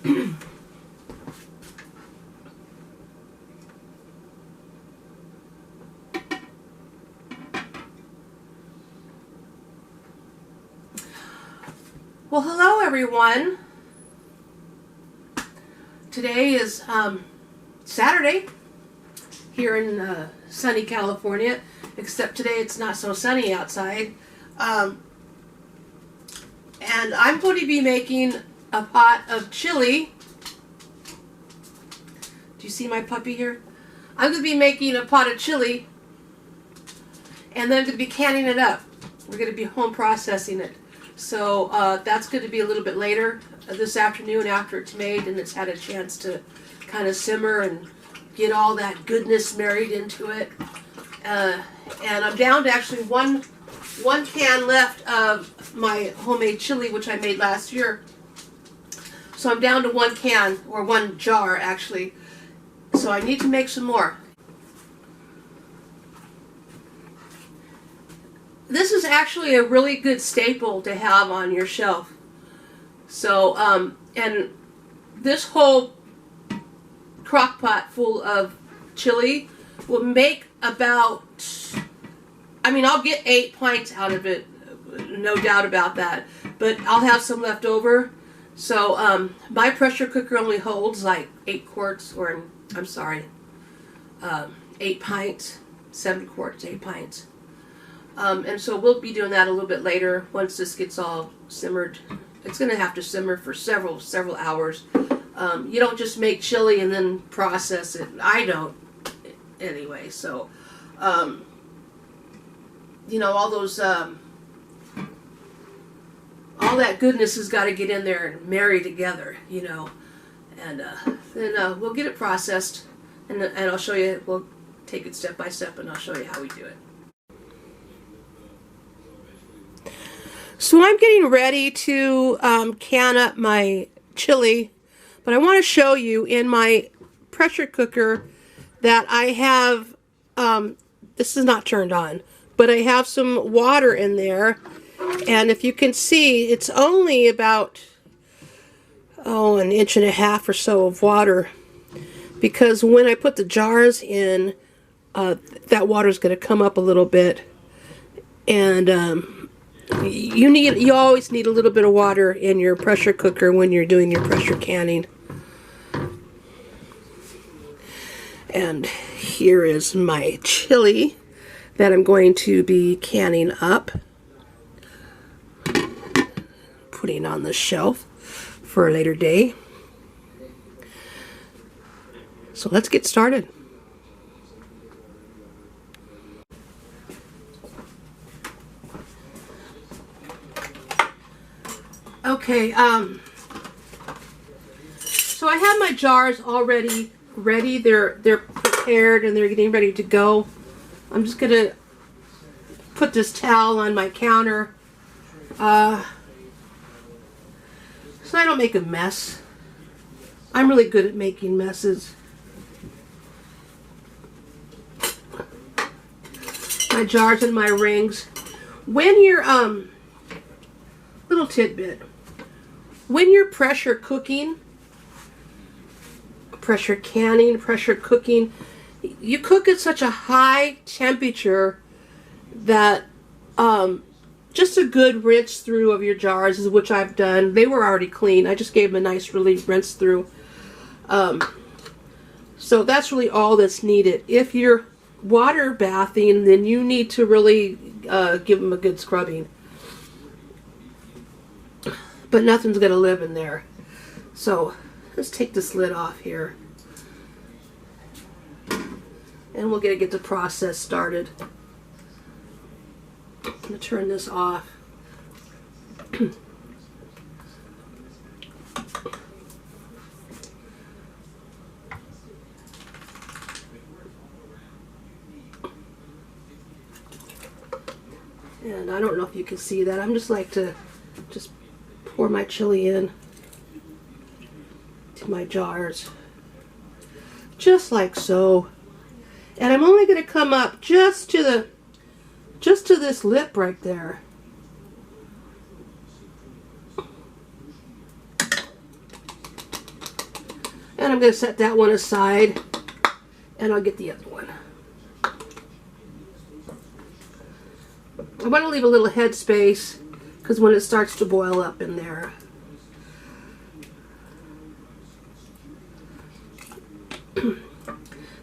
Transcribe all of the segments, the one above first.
Well, hello everyone. Today is Saturday here in sunny California, except today it's not so sunny outside. And I'm going to be making a pot of chili. Do you see my puppy here? I'm going to be making a pot of chili, and then I'm going to be canning it up. We're going to be home processing it. So that's going to be a little bit later this afternoon after it's made and it's had a chance to kind of simmer and get all that goodness married into it. And I'm down to actually one can left of my homemade chili, which I made last year. So I'm down to one can, or one jar actually. So I need to make some more. This is actually a really good staple to have on your shelf. So, and this whole crock pot full of chili will make about, I mean, I'll get 8 pints out of it, no doubt about that. But I'll have some left over. So, my pressure cooker only holds like 8 quarts, or I'm sorry, 8 pints, 7 quarts, 8 pints. And so we'll be doing that a little bit later once this gets all simmered. It's going to have to simmer for several hours. You don't just make chili and then process it. I don't anyway. So, you know, all those, all that goodness has got to get in there and marry together, you know. And then we'll get it processed, and I'll show you. We'll take it step by step, and I'll show you how we do it. So I'm getting ready to can up my chili, but I want to show you in my pressure cooker that I have, this is not turned on, but I have some water in there, and if you can see, it's only about, an inch and a half or so of water, because when I put the jars in, that water is going to come up a little bit, and you always need a little bit of water in your pressure cooker when you're doing your pressure canning. And here is my chili that I'm going to be canning up, putting on the shelf for a later day. So let's get started. Okay, so I have my jars already ready. They're prepared and they're getting ready to go. I'm just gonna put this towel on my counter so I don't make a mess. I'm really good at making messes. My jars and my rings. When you're little tidbit. When you're pressure cooking, pressure canning, pressure cooking, you cook at such a high temperature that just a good rinse through of your jars, which I've done. They were already clean. I just gave them a nice really rinse through. So that's really all that's needed. If you're water bathing, then you need to really give them a good scrubbing. But nothing's going to live in there. So let's take this lid off here. And we'll get the process started. I'm going to turn this off. And I don't know if you can see that. I'm just like to just pour my chili in to my jars, just like so. And I'm only going to come up just to this lip right there. And I'm going to set that one aside, and I'll get the other one. I want to leave a little head space because when it starts to boil up in there.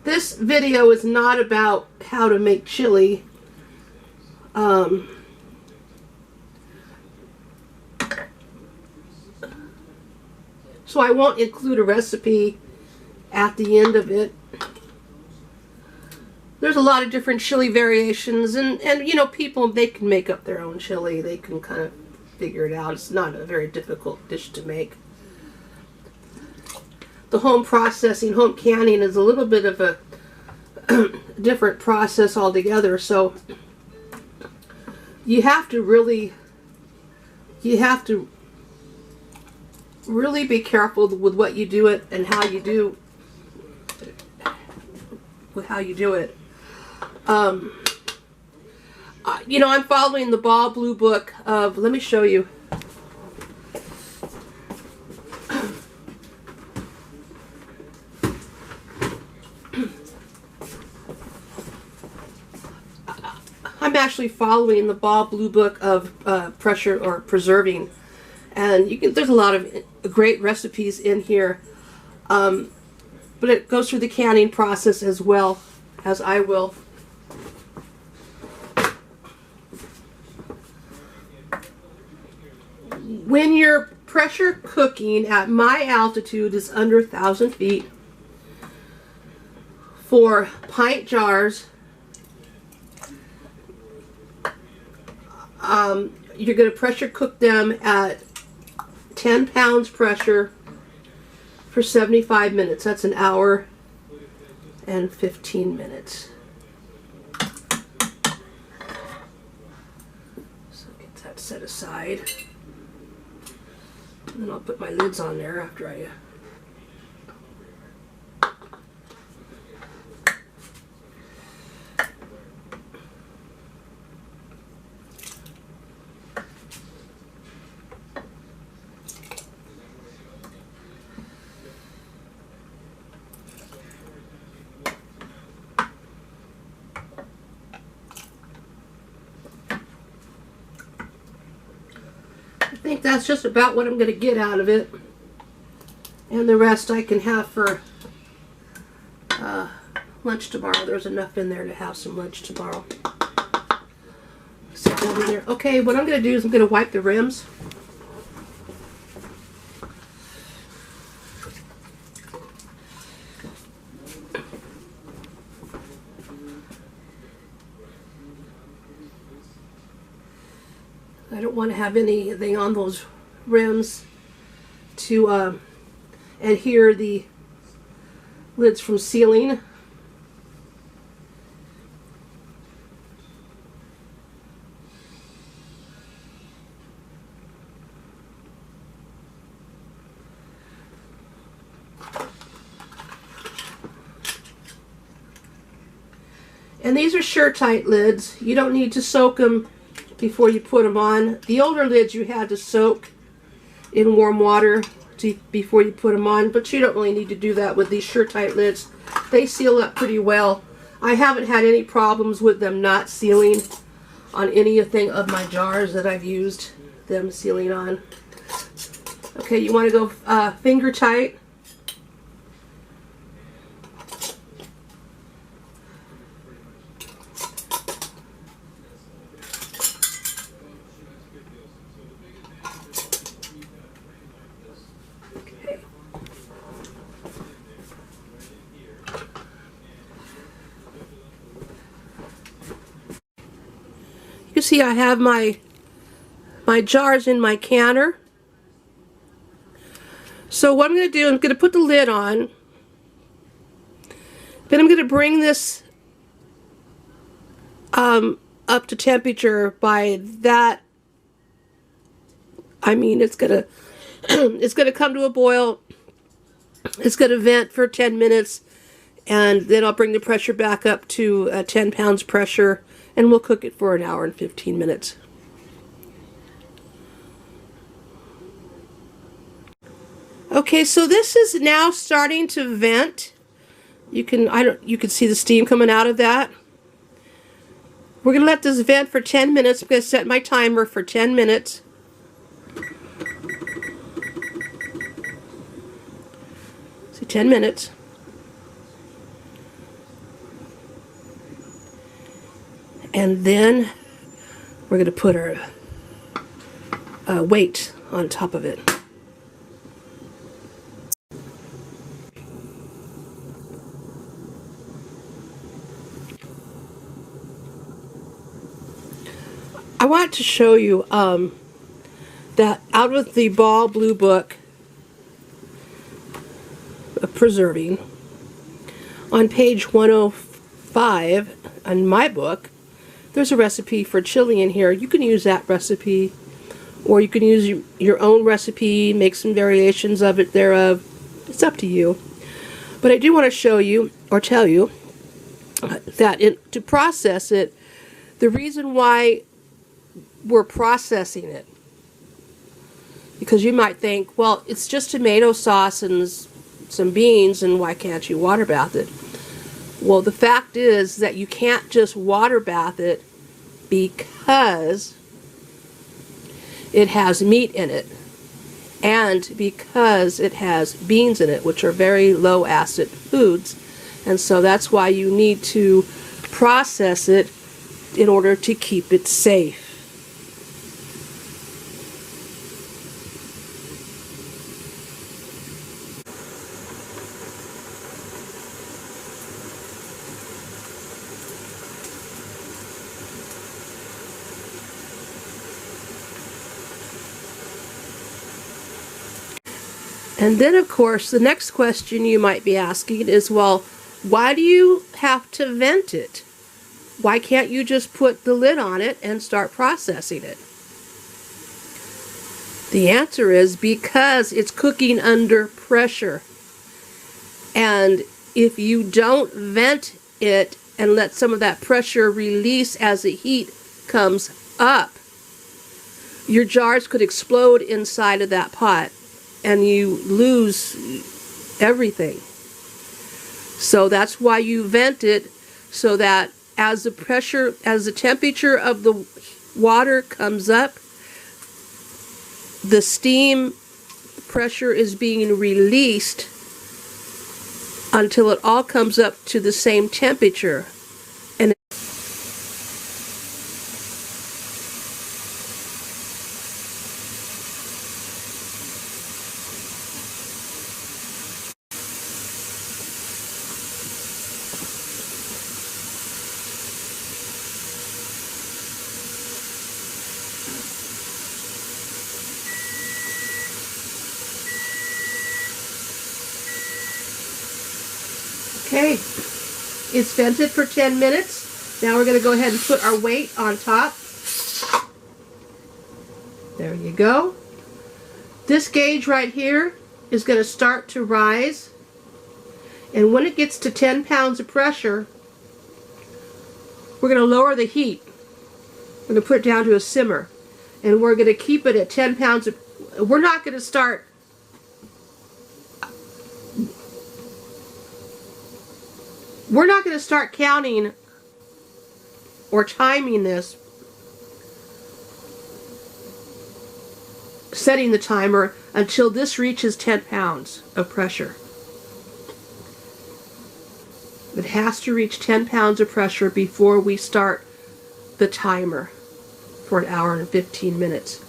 This video is not about how to make chili. So I won't include a recipe at the end of it. There's a lot of different chili variations, and you know, people, they can make up their own chili. They can kind of figure it out. It's not a very difficult dish to make. The home processing, home canning is a little bit of a different process altogether, so you have to really be careful with what you do it and how you do it. You know, I'm following the Ball Blue book of, let me show you. I'm actually following the Ball Blue book of pressure or preserving, and there's a lot of great recipes in here, but it goes through the canning process as well as I will. When you're pressure cooking at my altitude is under 1,000 feet, for pint jars, you're going to pressure cook them at 10 pounds pressure for 75 minutes. That's an hour and 15 minutes. So get that set aside. And then I'll put my lids on there after I I think that's just about what I'm going to get out of it, and the rest I can have for lunch tomorrow. There's enough in there to have some lunch tomorrow. Sit down in there. Okay, what I'm going to do is I'm going to wipe the rims. I don't want to have anything on those rims to adhere the lids from sealing. And these are sure-tight lids. You don't need to soak them before you put them on. The older lids you had to soak in warm water before you put them on, but you don't really need to do that with these sure-tight lids. They seal up pretty well. I haven't had any problems with them not sealing on anything of my jars that I've used them sealing on. Okay, you want to go finger tight. You see I have my jars in my canner. So what I'm going to do, I'm going to put the lid on. Then I'm going to bring this up to temperature. By that I mean it's going to come to a boil. It's going to vent for 10 minutes, and then I'll bring the pressure back up to 10 pounds pressure, and we'll cook it for an hour and 15 minutes. Okay, so this is now starting to vent. You can see the steam coming out of that. We're gonna let this vent for 10 minutes. I'm gonna set my timer for 10 minutes. So 10 minutes. And then we're gonna put our weight on top of it. I want to show you that out of the Ball Blue Book of Preserving, on page 105 in my book, there's a recipe for chili in here. You can use that recipe, or you can use your own recipe, make some variations of it thereof. It's up to you. But I do want to show you, or tell you, that to process it, the reason why we're processing it, because you might think, well, it's just tomato sauce and some beans, and why can't you water bath it? Well, the fact is that you can't just water bath it because it has meat in it, and because it has beans in it, which are very low acid foods. And so that's why you need to process it in order to keep it safe. And then, of course, the next question you might be asking is, well, why do you have to vent it? Why can't you just put the lid on it and start processing it? The answer is because it's cooking under pressure. And if you don't vent it and let some of that pressure release as the heat comes up, your jars could explode inside of that pot, and you lose everything. So that's why you vent it, so that as the temperature of the water comes up, the steam pressure is being released until it all comes up to the same temperature. And okay, it's vented for 10 minutes. Now we're going to go ahead and put our weight on top. There you go. This gauge right here is going to start to rise. And when it gets to 10 pounds of pressure, we're going to lower the heat. We're going to put it down to a simmer. And we're going to keep it at 10 pounds of... We're not going to start... We're not going to start counting or timing this, setting the timer, until this reaches 10 pounds of pressure. It has to reach 10 pounds of pressure before we start the timer for an hour and 15 minutes.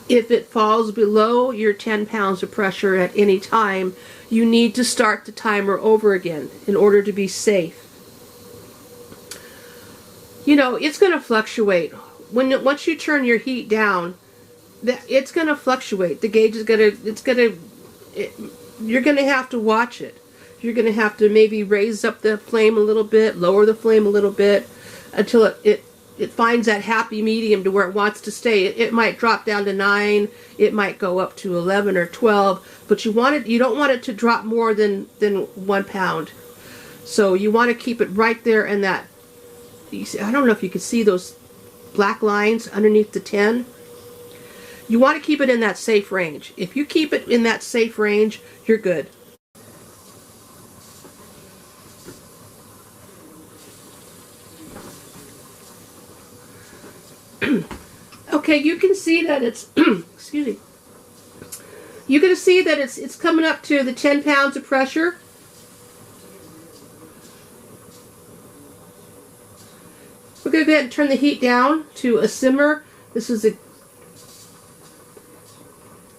If it falls below your 10 pounds of pressure at any time, you need to start the timer over again in order to be safe. You know, it's going to fluctuate. Once you turn your heat down, it's going to fluctuate. The gauge is you're going to have to watch it. You're going to have to maybe raise up the flame a little bit, lower the flame a little bit, until it finds that happy medium to where it wants to stay. It might drop down to 9, it might go up to 11 or 12, but you don't want it to drop more than 1 pound. So you want to keep it right there in that. I don't know if you can see those black lines underneath the 10. You want to keep it in that safe range. If you keep it in that safe range, you're good. Okay, you can see that it's excuse me. You can see that it's coming up to the 10 pounds of pressure. We're going to go ahead and turn the heat down to a simmer.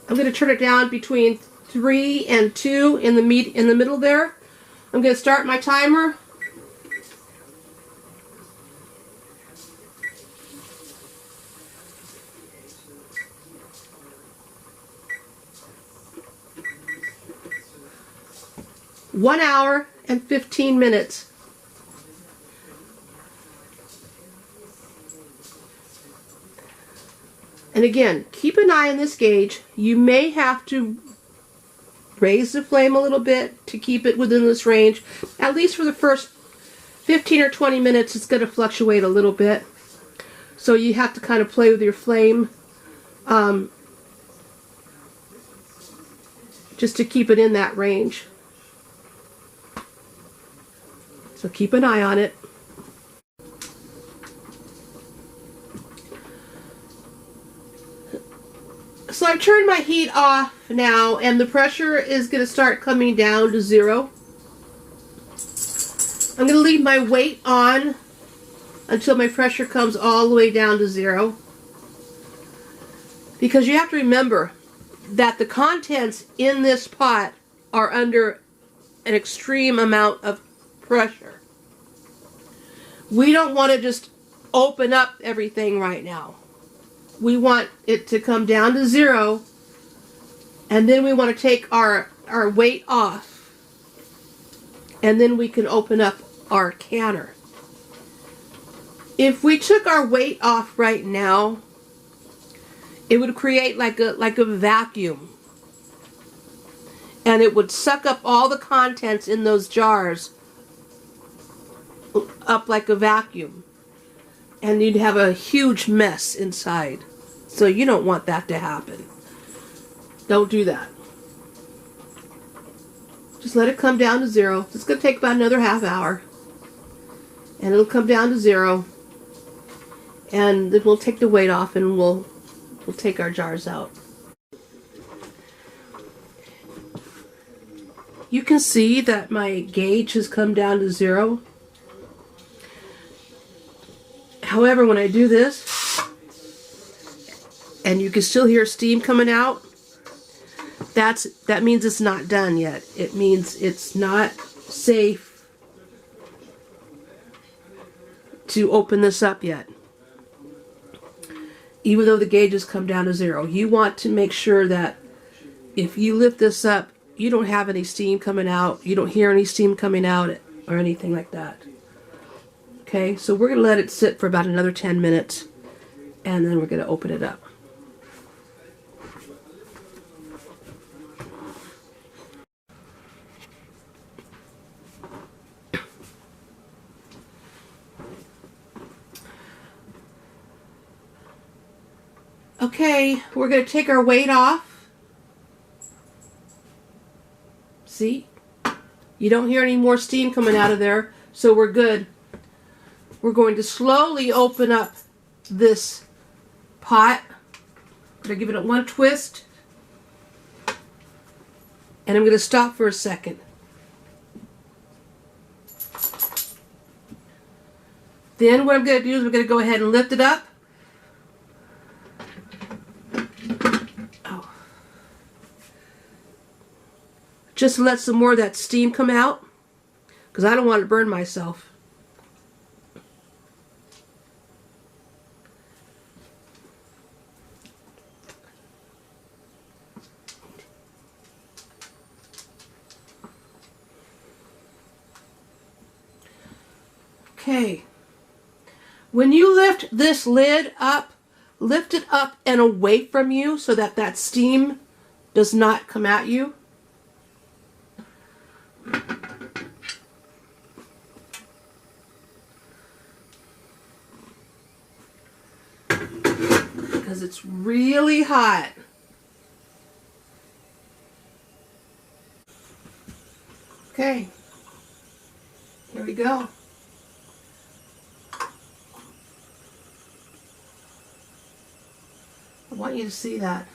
I'm going to turn it down between 3 and 2 in the middle there. I'm going to start my timer. One hour and 15 minutes. And again, keep an eye on this gauge. You may have to raise the flame a little bit to keep it within this range. At least for the first 15 or 20 minutes, it's going to fluctuate a little bit. So you have to kind of play with your flame just to keep it in that range. So keep an eye on it. So I've turned my heat off now, and the pressure is going to start coming down to 0. I'm going to leave my weight on until my pressure comes all the way down to 0. Because you have to remember that the contents in this pot are under an extreme amount of pressure. We don't want to just open up everything right now. We want it to come down to 0, and then we want to take our weight off, and then we can open up our canner. If we took our weight off right now, it would create like a vacuum, and it would suck up all the contents in those jars up like a vacuum, and you'd have a huge mess inside. So you don't want that to happen. Don't do that. Just let it come down to 0. It's going to take about another half hour, and it'll come down to 0, and then we'll take the weight off, and we'll take our jars out. You can see that my gauge has come down to 0. However, when I do this, and you can still hear steam coming out, that means it's not done yet. It means it's not safe to open this up yet. Even though the gauge has come down to 0, you want to make sure that if you lift this up, you don't have any steam coming out, you don't hear any steam coming out or anything like that. Okay, so we're going to let it sit for about another 10 minutes, and then we're going to open it up. Okay, we're going to take our weight off. See? You don't hear any more steam coming out of there, so we're good. We're going to slowly open up this pot. I'm going to give it one twist. And I'm going to stop for a second. Then what I'm going to do is we're going to go ahead and lift it up. Just to let some more of that steam come out, because I don't want to burn myself. Okay. When you lift this lid up, lift it up and away from you so that that steam does not come at you. because it's really hot. Okay, here we go. I want you to see that.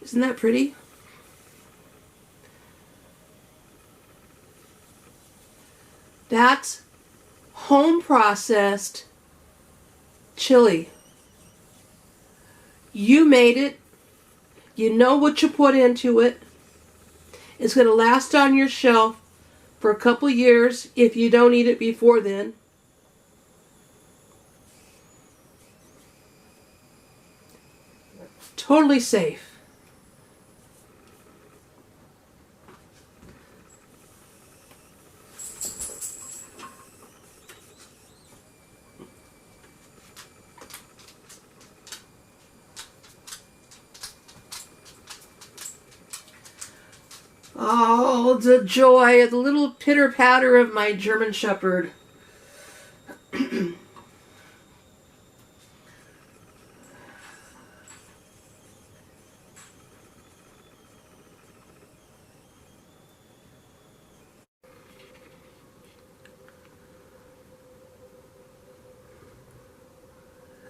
Isn't that pretty? That's home processed chili. You made it. You know what you put into it. It's going to last on your shelf for a couple years if you don't eat it before then. Totally safe. Oh, the joy, the little pitter-patter of my German Shepherd.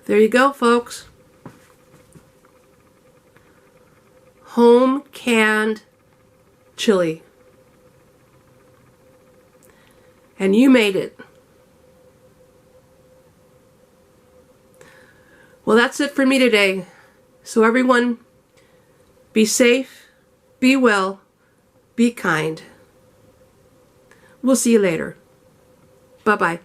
There you go, folks. Home canned chili. And you made it. Well, that's it for me today. So everyone, be safe, be well, be kind. We'll see you later. Bye-bye.